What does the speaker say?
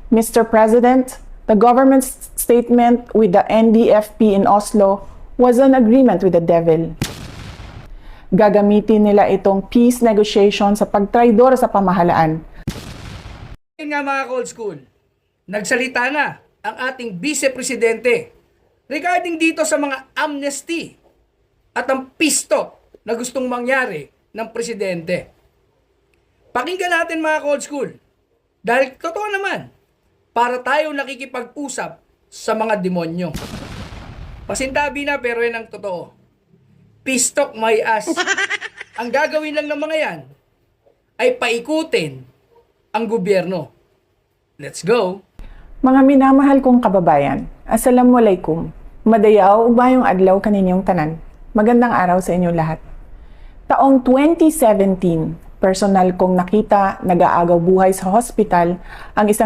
Mr. President, the government's statement with the NDFP in Oslo was an agreement with the devil. Gagamitin nila itong peace negotiation sa pagtraidor sa pamahalaan. Yun nga mga ka-old school, nagsalita na ang ating vice-presidente regarding dito sa mga amnesty at ang peace talk na gustong mangyari ng presidente. Pakinggan natin mga ka-old school, dahil totoo naman, para tayo nakikipag-usap sa mga demonyo. Pasintabi na pero yan ang totoo. Peace talk my ass. Ang gagawin lang ng mga yan ay paikutin ang gobyerno. Let's go! Mga minamahal kong kababayan, Assalamualaikum. Madayaw ubayong adlaw kaninyong tanan. Magandang araw sa inyong lahat. Taong 2017, personal kong nakita nag-aagaw buhay sa hospital ang isang